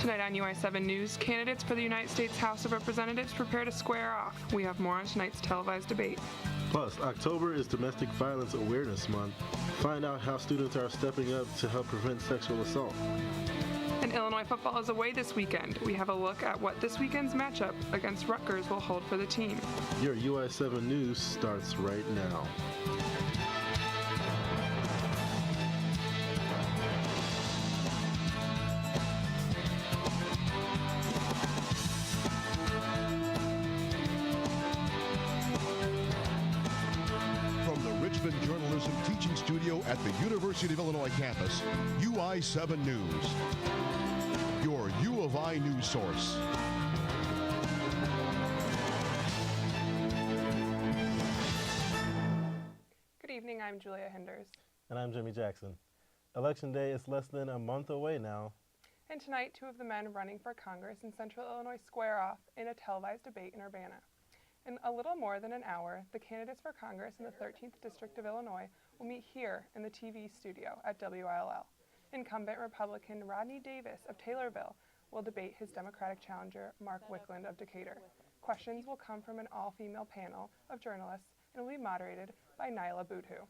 Tonight on UI7 News, candidates for the United States House of Representatives prepare to square off. We have more on tonight's televised debate. Plus, October is Domestic Violence Awareness Month. Find out how students are stepping up to help prevent sexual assault. And Illinois football is away this weekend. We have a look at what this weekend's matchup against Rutgers will hold for the team. Your UI7 News starts right now. Journalism Teaching Studio at the University of Illinois campus, UI7 News, your U of I news source. Good evening, I'm Julia Hinders. And I'm Jimmy Jackson. Election Day is less than a month away now. And tonight, two of the men running for Congress in Central Illinois square off in a televised debate in Urbana. In a little more than an hour, the candidates for Congress in the 13th District of Illinois will meet here in the TV studio at WILL. Incumbent Republican Rodney Davis of Taylorville will debate his Democratic challenger Mark Wickland of Decatur. Questions will come from an all-female panel of journalists and will be moderated by Nyla Boothu.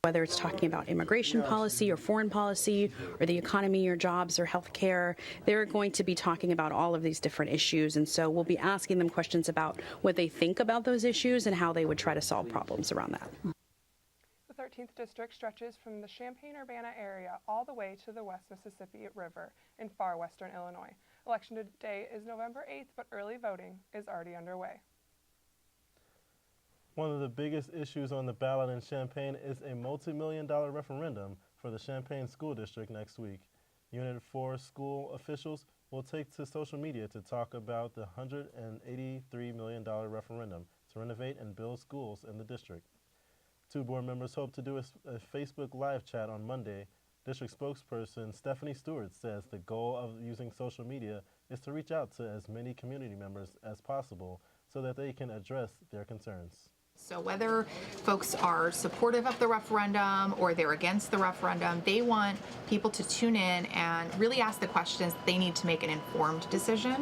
Whether it's talking about immigration policy or foreign policy or the economy or jobs or health care, they're going to be talking about all of these different issues. And so we'll be asking them questions about what they think about those issues and how they would try to solve problems around that. The 13th District stretches from the Champaign-Urbana area all the way to the West Mississippi River in far western Illinois. Election day is November 8th, but early voting is already underway. One of the biggest issues on the ballot in Champaign is a multi-million-dollar referendum for the Champaign School District next week. Unit 4 school officials will take to social media to talk about the $183 million referendum to renovate and build schools in the district. Two board members hope to do a Facebook Live chat on Monday. District spokesperson Stephanie Stewart says the goal of using social media is to reach out to as many community members as possible so that they can address their concerns. So whether folks are supportive of the referendum or they're against the referendum, they want people to tune in and really ask the questions that they need to make an informed decision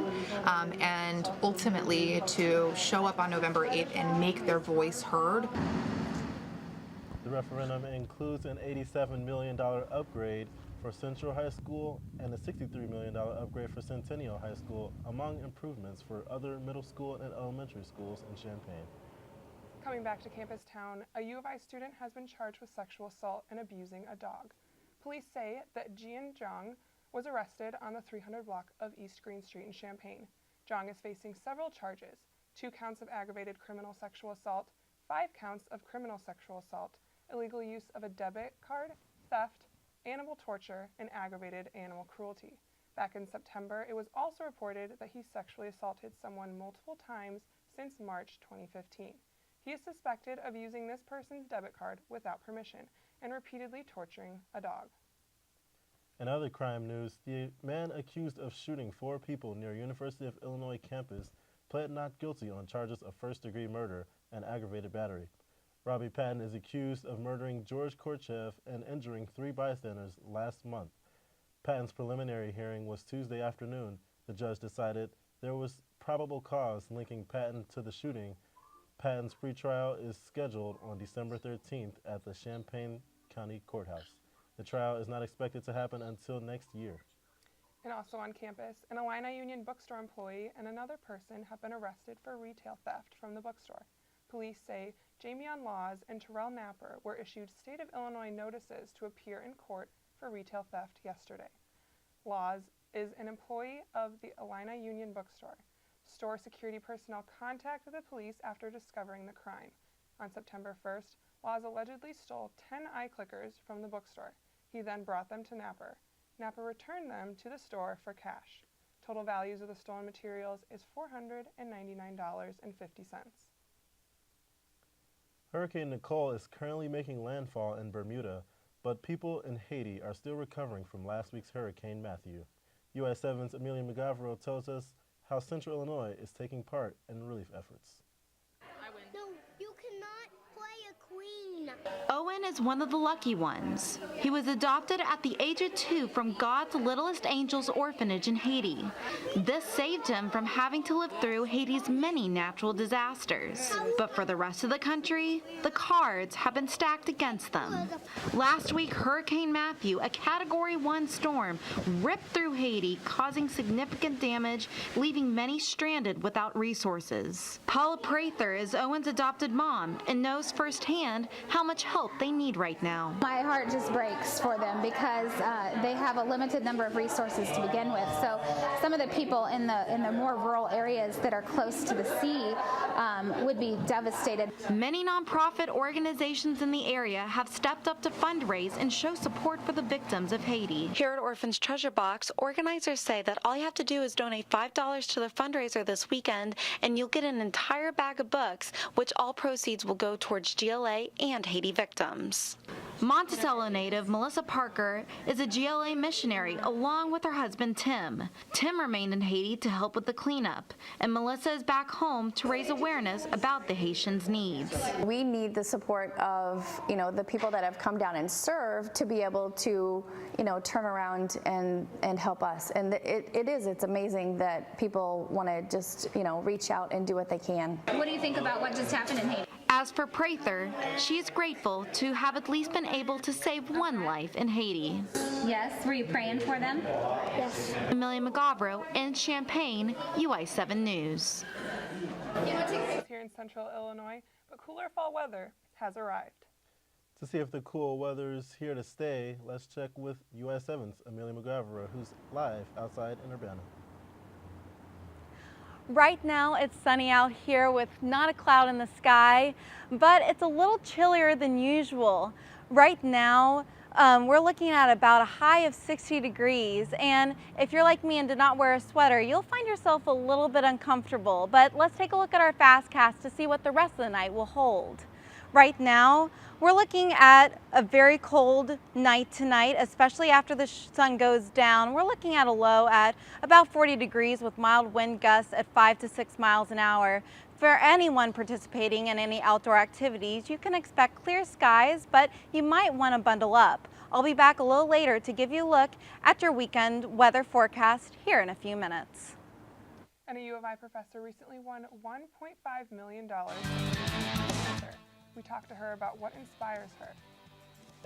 and ultimately to show up on November 8th and make their voice heard. The referendum includes an $87 million upgrade for Central High School and a $63 million upgrade for Centennial High School, among improvements for other middle school and elementary schools in Champaign. Coming back to Campus Town, a U of I student has been charged with sexual assault and abusing a dog. Police say that Jian Zhang was arrested on the 300 block of East Green Street in Champaign. Zhang is facing several charges: 2 counts of aggravated criminal sexual assault, 5 counts of criminal sexual assault, illegal use of a debit card, theft, animal torture, and aggravated animal cruelty. Back in September, it was also reported that he sexually assaulted someone multiple times since March 2015. He is suspected of using this person's debit card without permission and repeatedly torturing a dog. In other crime news, the man accused of shooting 4 people near University of Illinois campus pled not guilty on charges of first-degree murder and aggravated battery. Robbie Patton is accused of murdering George Korchev and injuring 3 bystanders last month. Patton's preliminary hearing was Tuesday afternoon. The judge decided there was probable cause linking Patton to the shooting. Patton's pretrial is scheduled on December 13th at the Champaign County Courthouse. The trial is not expected to happen until next year. And also on campus, an Illini Union bookstore employee and another person have been arrested for retail theft from the bookstore. Police say Jamion Laws and Terrell Napper were issued State of Illinois notices to appear in court for retail theft yesterday. Laws is an employee of the Illini Union bookstore. Store security personnel contacted the police after discovering the crime. On September 1st, Laws allegedly stole 10 eye clickers from the bookstore. He then brought them to Napper. Napper returned them to the store for cash. Total values of the stolen materials is $499.50. Hurricane Nicole is currently making landfall in Bermuda, but people in Haiti are still recovering from last week's Hurricane Matthew. US 7's Amelia McGavero tells us how Central Illinois is taking part in relief efforts. I win. No. You cannot play a queen. Owen is one of the lucky ones. He was adopted at the age of 2 from God's Littlest Angels orphanage in Haiti. This saved him from having to live through Haiti's many natural disasters. But for the rest of the country, the cards have been stacked against them. Last week, Hurricane Matthew, a Category 1 storm, ripped through Haiti, causing significant damage, leaving many stranded without resources. Paula Prather is Owen's adopted mom and knows firsthand how much help they need right now. My heart just breaks for them because they have a limited number of resources to begin with. So some of the people in the more rural areas that are close to the sea would be devastated. Many nonprofit organizations in the area have stepped up to fundraise and show support for the victims of Haiti. Here at Orphans Treasure Box, organizers say that all you have to do is donate $5 to the fundraiser this weekend, and you'll get an entire bag of books, which all proceeds will go towards GLA and Haiti victims. Monticello native Melissa Parker is a GLA missionary along with her husband Tim. Tim remained in Haiti to help with the cleanup, and Melissa is back home to raise awareness about the Haitians' needs. We need the support of, the people that have come down and served to be able to, turn around and help us. And it's amazing that people want to just, reach out and do what they can. What do you think about what just happened in Haiti? As for Prather, she is grateful to have at least been able to save one life in Haiti. Yes, were you praying for them? Yes. Amelia McGavro in Champaign, UI7 News. Here in central Illinois, but cooler fall weather has arrived. To see if the cool weather's here to stay, let's check with UI7's Amelia McGavro, who's live outside in Urbana. Right now it's sunny out here with not a cloud in the sky, but it's a little chillier than usual. Right now we're looking at about a high of 60 degrees, and if you're like me and did not wear a sweater, you'll find yourself a little bit uncomfortable. But let's take a look at our fastcast to see what the rest of the night will hold. Right now, we're looking at a very cold night tonight, especially after the sun goes down. We're looking at a low at about 40 degrees with mild wind gusts at 5 to 6 miles an hour. For anyone participating in any outdoor activities, you can expect clear skies, but you might want to bundle up. I'll be back a little later to give you a look at your weekend weather forecast here in a few minutes. And a U of I professor recently won $1.5 million. We talked to her about what inspires her.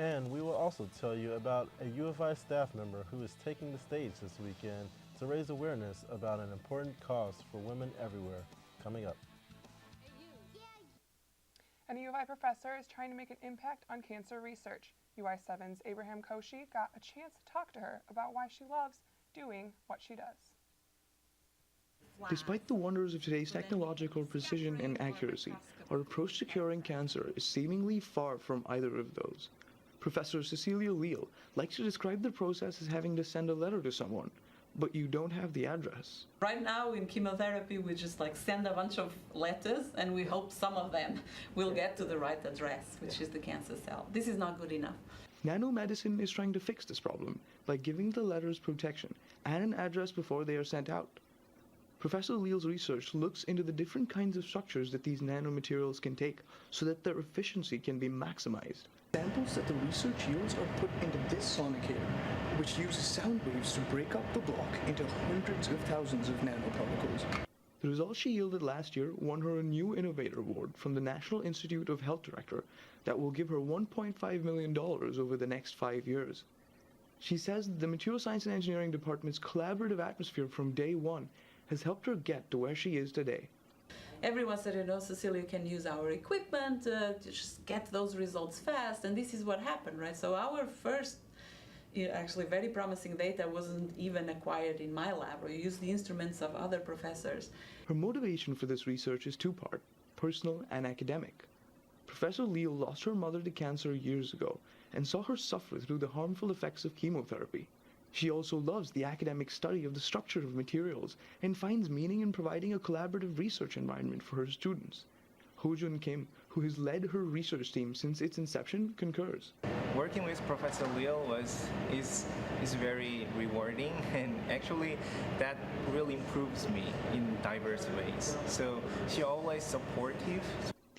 And we will also tell you about a U of I staff member who is taking the stage this weekend to raise awareness about an important cause for women everywhere, coming up. And a U of I professor is trying to make an impact on cancer research. UI7's Abraham Koshi got a chance to talk to her about why she loves doing what she does. Despite the wonders of today's technological precision and accuracy, our approach to curing cancer is seemingly far from either of those. Professor Cecilia Leal likes to describe the process as having to send a letter to someone, but you don't have the address. Right now in chemotherapy, we just send a bunch of letters and we hope some of them will get to the right address, which is the cancer cell. This is not good enough. Nanomedicine is trying to fix this problem by giving the letters protection and an address before they are sent out. Professor Leal's research looks into the different kinds of structures that these nanomaterials can take so that their efficiency can be maximized. Samples that the research yields are put into this sonicator, which uses sound waves to break up the block into hundreds of thousands of nanoparticles. The results she yielded last year won her a new Innovator Award from the National Institute of Health Director that will give her $1.5 million over the next 5 years. She says the Material Science and Engineering Department's collaborative atmosphere from day one has helped her get to where she is today. Everyone said, Cecilia can use our equipment to just get those results fast, and this is what happened, right? So our first, actually very promising data wasn't even acquired in my lab. We used the instruments of other professors. Her motivation for this research is two-part, personal and academic. Professor Leal lost her mother to cancer years ago and saw her suffer through the harmful effects of chemotherapy. She also loves the academic study of the structure of materials and finds meaning in providing a collaborative research environment for her students. Ho-Jun Kim, who has led her research team since its inception, concurs. Working with Professor Leal is very rewarding, and actually that really improves me in diverse ways. So she's always supportive.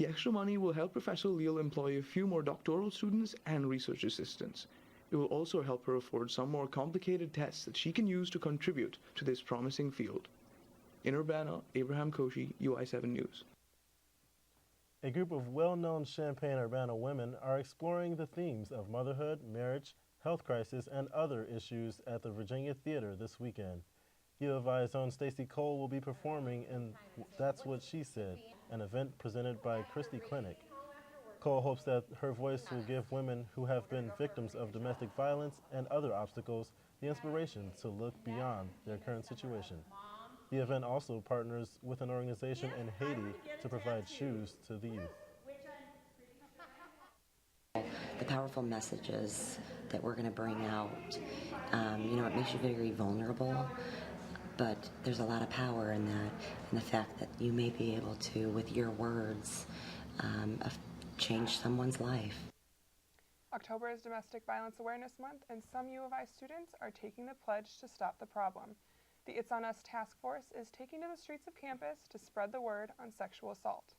The extra money will help Professor Leal employ a few more doctoral students and research assistants. It will also help her afford some more complicated tests that she can use to contribute to this promising field. In Urbana, Abraham Koshi, UI7 News. A group of well-known Champaign-Urbana women are exploring the themes of motherhood, marriage, health crisis, and other issues at the Virginia Theater this weekend. U of I's own Stacey Cole will be performing in That's What She Said, an event presented by Christie Clinic. Cole hopes that her voice will give women who have been victims of domestic violence and other obstacles the inspiration to look beyond their current situation. The event also partners with an organization in Haiti to provide shoes to the youth. The powerful messages that we're going to bring out, it makes you very vulnerable, but there's a lot of power in that, and the fact that you may be able to, with your words, change someone's life. October is Domestic Violence Awareness Month, and some U of I students are taking the pledge to stop the problem. The It's On Us task force is taking to the streets of campus to spread the word on sexual assault.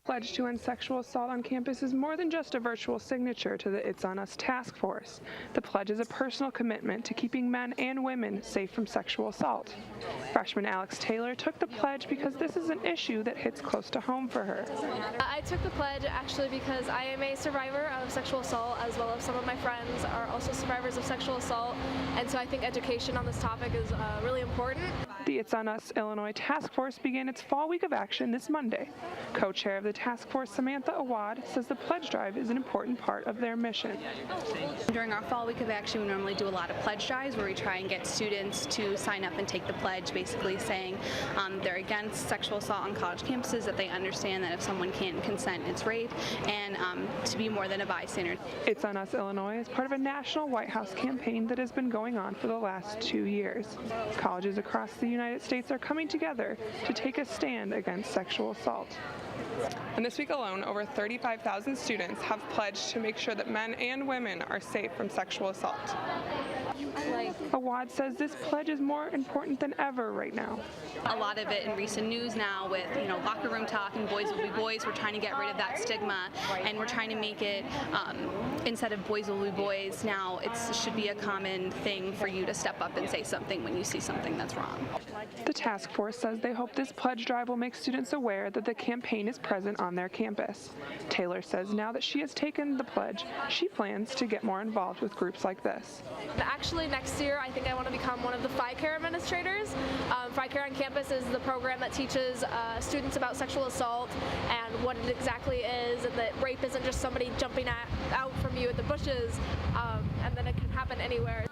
Pledge to End Sexual Assault on Campus is more than just a virtual signature to the It's On Us task force. The pledge is a personal commitment to keeping men and women safe from sexual assault. Freshman Alex Taylor took the pledge because this is an issue that hits close to home for her. I took the pledge actually because I am a survivor of sexual assault, as well as some of my friends are also survivors of sexual assault, and so I think education on this topic is really important. The It's On Us Illinois Task Force began its fall week of action this Monday. Co-chair of the task force, Samantha Awad, says the pledge drive is an important part of their mission. During our fall week of action, we normally do a lot of pledge drives where we try and get students to sign up and take the pledge, basically saying they're against sexual assault on college campuses, that they understand that if someone can't consent, it's rape, and to be more than a bystander. It's On Us Illinois is part of a national White House campaign that has been going on for the last 2 years. Colleges across the United States are coming together to take a stand against sexual assault. And this week alone, over 35,000 students have pledged to make sure that men and women are safe from sexual assault. Awad says this pledge is more important than ever right now. A lot of it in recent news now with, locker room talk and boys will be boys, we're trying to get rid of that stigma, and we're trying to make it, instead of boys will be boys, now it should be a common thing for you to step up and say something when you see something that's wrong. The task force says they hope this pledge drive will make students aware that the campaign is present on their campus. Taylor says now that she has taken the pledge, she plans to get more involved with groups like this. Actually, next year, I think I want to become one of the FICARE administrators. FICARE on campus is the program that teaches students about sexual assault and what it exactly is, and that rape isn't just somebody jumping out from you at the bushes, and then it can happen anywhere.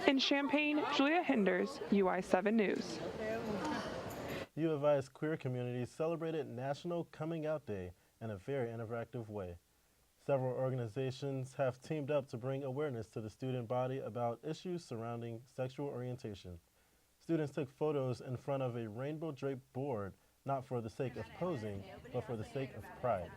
In Champaign, Julia Hinders, UI7 News. U of I's queer community celebrated National Coming Out Day in a very interactive way. Several organizations have teamed up to bring awareness to the student body about issues surrounding sexual orientation. Students took photos in front of a rainbow-draped board, not for the sake of posing, but for the sake of pride.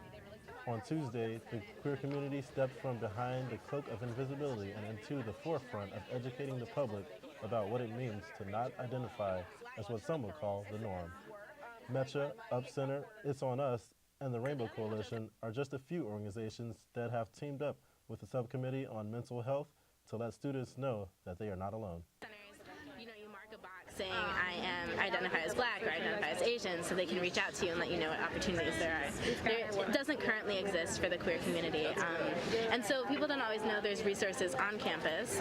On Tuesday, the queer community stepped from behind the cloak of invisibility and into the forefront of educating the public about what it means to not identify as what some would call the norm. METRA, Up Center, It's On Us, and the Rainbow Coalition are just a few organizations that have teamed up with the Subcommittee on Mental Health to let students know that they are not alone. You mark a box saying I identify as Black or identify as Asian, so they can reach out to you and let you know what opportunities there are. It doesn't currently exist for the queer community, and so people don't always know there's resources on campus.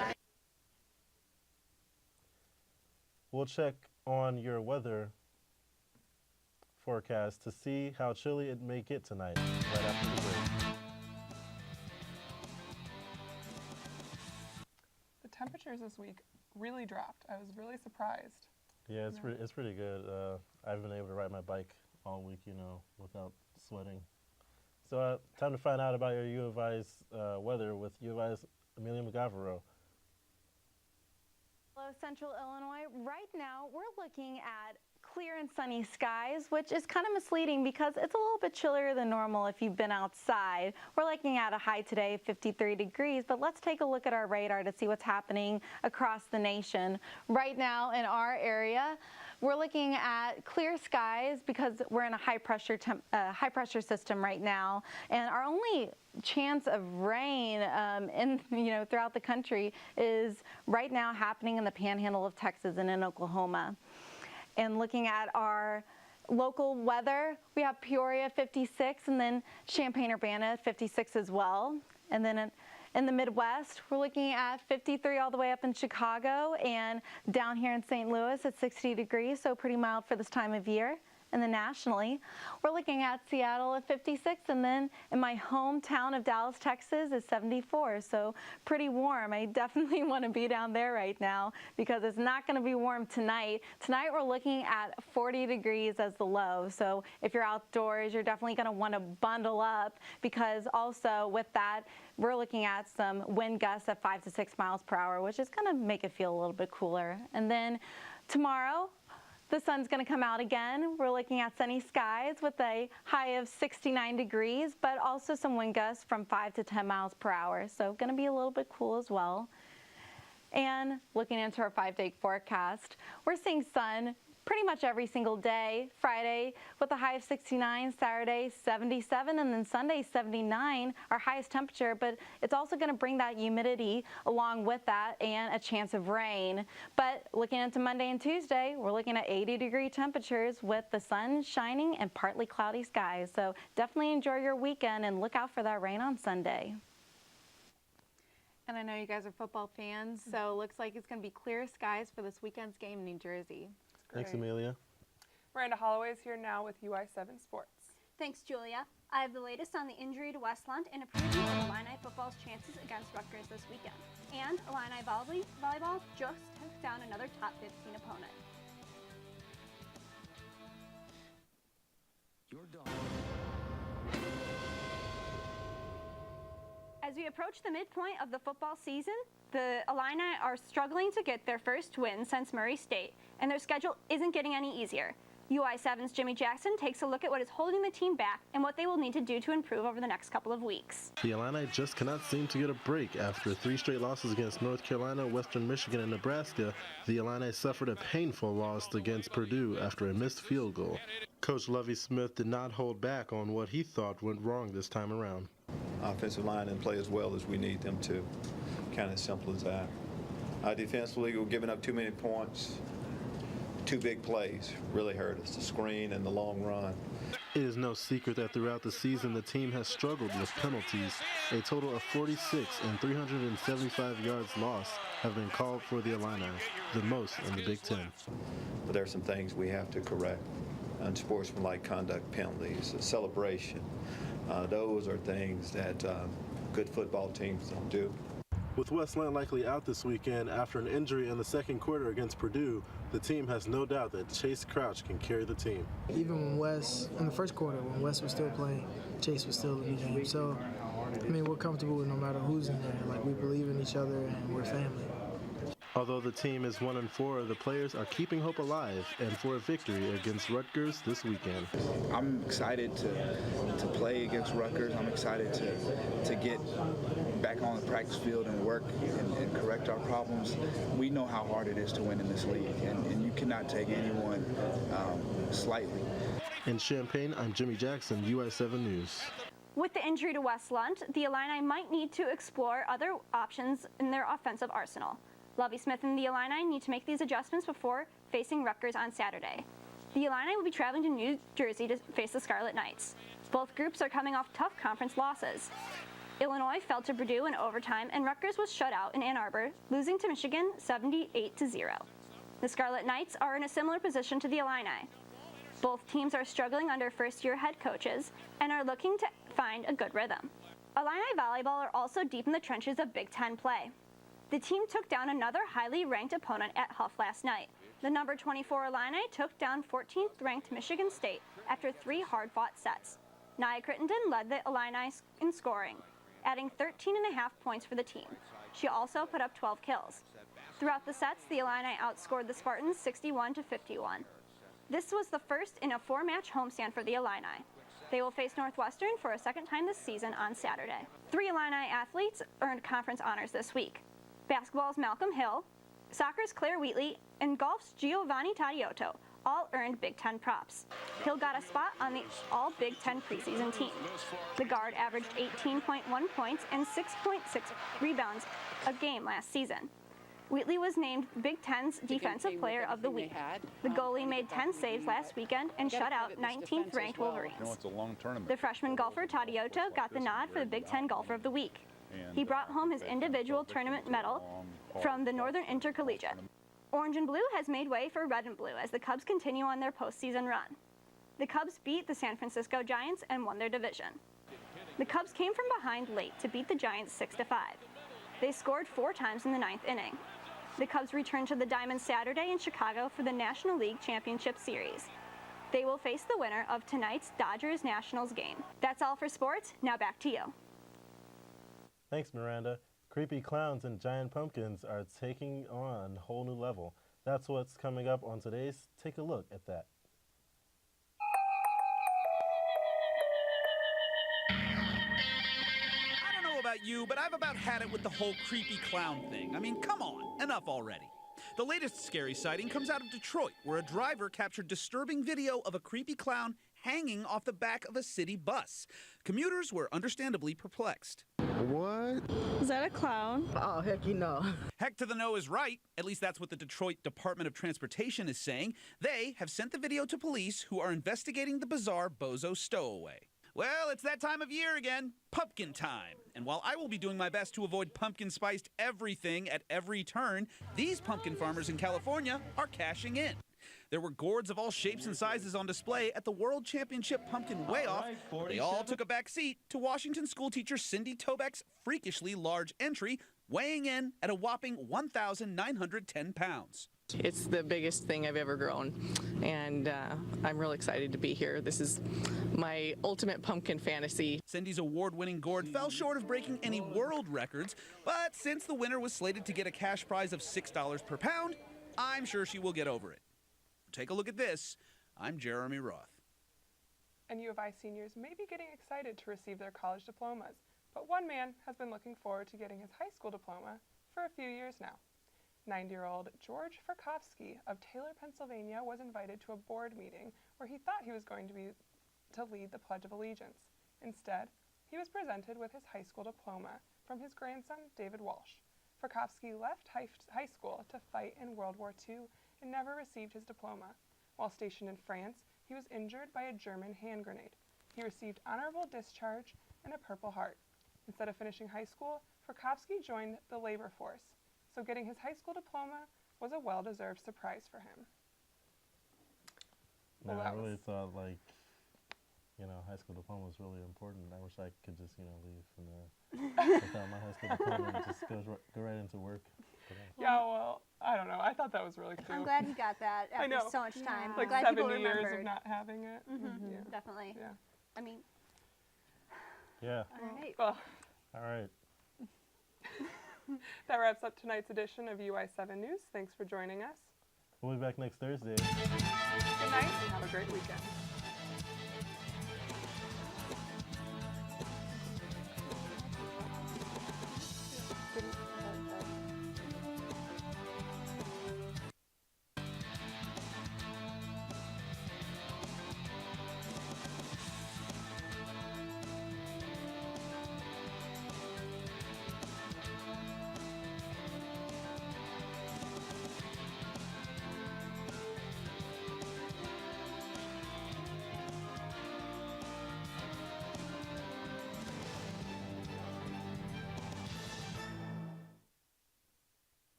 We'll check on your weather forecast to see how chilly it may get tonight, right after the break. The temperatures this week really dropped. I was really surprised. Yeah, it's pretty good. I've been able to ride my bike all week, without sweating. So time to find out about your U of I's weather with U of I's Amelia McGavero. Hello, Central Illinois. Right now, we're looking at clear and sunny skies, which is kind of misleading because it's a little bit chillier than normal if you've been outside. We're looking at a high today, 53 degrees, but let's take a look at our radar to see what's happening across the nation. Right now in our area, we're looking at clear skies because we're in a high pressure system right now, and our only chance of rain throughout the country is right now happening in the panhandle of Texas and in Oklahoma. And looking at our local weather, we have Peoria 56 and then Champaign-Urbana 56 as well. And then in the Midwest, we're looking at 53 all the way up in Chicago, and down here in St. Louis at 60 degrees, so pretty mild for this time of year. And then nationally, we're looking at Seattle at 56, and then in my hometown of Dallas, Texas is 74, so pretty warm. I definitely want to be down there right now because it's not going to be warm tonight. Tonight we're looking at 40 degrees as the low, so if you're outdoors, you're definitely going to want to bundle up because also with that, we're looking at some wind gusts at 5 to 6 miles per hour, which is going to make it feel a little bit cooler. And then tomorrow, the sun's going to come out again. We're looking at sunny skies with a high of 69 degrees, but also some wind gusts from 5 to 10 miles per hour. So going to be a little bit cool as well. And looking into our 5-day forecast, we're seeing sun pretty much every single day. Friday with a high of 69, Saturday 77, and then Sunday 79, our highest temperature, but it's also going to bring that humidity along with that and a chance of rain. But looking into Monday and Tuesday, we're looking at 80-degree temperatures with the sun shining and partly cloudy skies. So definitely enjoy your weekend and look out for that rain on Sunday. And I know you guys are football fans, so it looks like it's going to be clear skies for this weekend's game in New Jersey. Thanks, Amelia. Miranda Holloway is here now with UI7 Sports. Thanks, Julia. I have the latest on the injury to Westland and a preview of Illini football's chances against Rutgers this weekend. And Illini volleyball just took down another top 15 opponent. As we approach the midpoint of the football season, the Illini are struggling to get their first win since Murray State, and their schedule isn't getting any easier. UI7's Jimmy Jackson takes a look at what is holding the team back and what they will need to do to improve over the next couple of weeks. The Illini just cannot seem to get a break. After 3 straight losses against North Carolina, Western Michigan, and Nebraska, the Illini suffered a painful loss against Purdue after a missed field goal. Coach Lovie Smith did not hold back on what he thought went wrong this time around. Offensive line didn't play as well as we need them to. Kind of simple as that. Defensively, we're giving up too many points. 2 big plays really hurt us, the screen and the long run. It is no secret that throughout the season the team has struggled with penalties. A total of 46 and 375 yards lost have been called for the Illini, the most in the Big Ten. But there are some things we have to correct. Unsportsmanlike conduct penalties, celebration. Those are things that good football teams don't do. With Westland likely out this weekend after an injury in the second quarter against Purdue, the team has no doubt that Chase Crouch can carry the team. Even when Wes, in the first quarter, when Wes was still playing, Chase was still in the game. So, I mean, we're comfortable with no matter who's in there. Like, we believe in each other and we're family. Although the team is 1-4, the players are keeping hope alive and for a victory against Rutgers this weekend. I'm excited to play against Rutgers. I'm excited to get back on the practice field and work and correct our problems. We know how hard it is to win in this league, and you cannot take anyone slightly. In Champaign, I'm Jimmy Jackson, UI7 News. With the injury to Westland, the Illini might need to explore other options in their offensive arsenal. Lovie Smith and the Illini need to make these adjustments before facing Rutgers on Saturday. The Illini will be traveling to New Jersey to face the Scarlet Knights. Both groups are coming off tough conference losses. Illinois fell to Purdue in overtime, and Rutgers was shut out in Ann Arbor, losing to Michigan 78-0. The Scarlet Knights are in a similar position to the Illini. Both teams are struggling under first-year head coaches and are looking to find a good rhythm. Illini volleyball are also deep in the trenches of Big Ten play. The team took down another highly ranked opponent at Huff last night. The number 24 Illini took down 14th ranked Michigan State after 3 hard-fought sets. Nia Crittenden led the Illini in scoring, adding 13.5 points for the team. She also put up 12 kills. Throughout the sets, the Illini outscored the Spartans 61-51. This was the first in a 4-match homestand for the Illini. They will face Northwestern for a second time this season on Saturday. 3 Illini athletes earned conference honors this week. Basketball's Malcolm Hill, soccer's Claire Wheatley, and golf's Giovanni Tadiotto all earned Big Ten props. Hill got a spot on the all Big Ten preseason team. The guard averaged 18.1 points and 6.6 rebounds a game last season. Wheatley was named Big Ten's Defensive Player of the Week. The goalie made 10 saves last weekend and shut out 19th ranked Wolverines. It's a long tournament. The freshman golfer Tadioto got the nod for the Big Ten Golfer of the Week. He brought home his individual tournament medal from the Northern Intercollegiate. Orange and Blue has made way for Red and Blue as the Cubs continue on their postseason run. The Cubs beat the San Francisco Giants and won their division. The Cubs came from behind late to beat the Giants 6-5. They scored 4 times in the 9th inning. The Cubs return to the Diamond Saturday in Chicago for the National League Championship Series. They will face the winner of tonight's Dodgers-Nationals game. That's all for sports. Now back to you. Thanks, Miranda. Creepy clowns and giant pumpkins are taking on a whole new level. That's what's coming up on today's Take a Look at That. I don't know about you, but I've about had it with the whole creepy clown thing. I mean, come on, enough already. The latest scary sighting comes out of Detroit, where a driver captured disturbing video of a creepy clown hanging off the back of a city bus. Commuters were understandably perplexed. What? Is that a clown? Oh, heck you know. Heck to the no is right. At least that's what the Detroit Department of Transportation is saying. They have sent the video to police who are investigating the bizarre bozo stowaway. Well, it's that time of year again, pumpkin time. And while I will be doing my best to avoid pumpkin-spiced everything at every turn, these pumpkin farmers in California are cashing in. There were gourds of all shapes and sizes on display at the World Championship Pumpkin Weigh-Off. They all took a back seat to Washington schoolteacher Cindy Tobeck's freakishly large entry, weighing in at a whopping 1,910 pounds. It's the biggest thing I've ever grown, and I'm real excited to be here. This is my ultimate pumpkin fantasy. Cindy's award-winning gourd fell short of breaking any world records, but since the winner was slated to get a cash prize of $6 per pound, I'm sure she will get over it. Take a look at this. I'm Jeremy Roth. And U of I seniors may be getting excited to receive their college diplomas, but one man has been looking forward to getting his high school diploma for a few years now. 90-year-old George Furkowski of Taylor, Pennsylvania was invited to a board meeting where he thought he was going to lead the Pledge of Allegiance. Instead, he was presented with his high school diploma from his grandson, David Walsh. Furkowski left high school to fight in World War II and never received his diploma. While stationed in France, he was injured by a German hand grenade. He received honorable discharge and a Purple Heart. Instead of finishing high school, Furkowski joined the labor force, so getting his high school diploma was a well-deserved surprise for him. Man, I really thought, like, high school diploma was really important. I wish I could just, leave without my high school diploma and just go right into work. Yeah, well, I don't know. I thought that was really cute. I'm glad he got that after so much time. Like glad 70 years of not having it. Mm-hmm. Yeah. Definitely. Yeah. I mean. Yeah. All right. Well. All right. That wraps up tonight's edition of UI7 News. Thanks for joining us. We'll be back next Thursday. Good night and have a great weekend.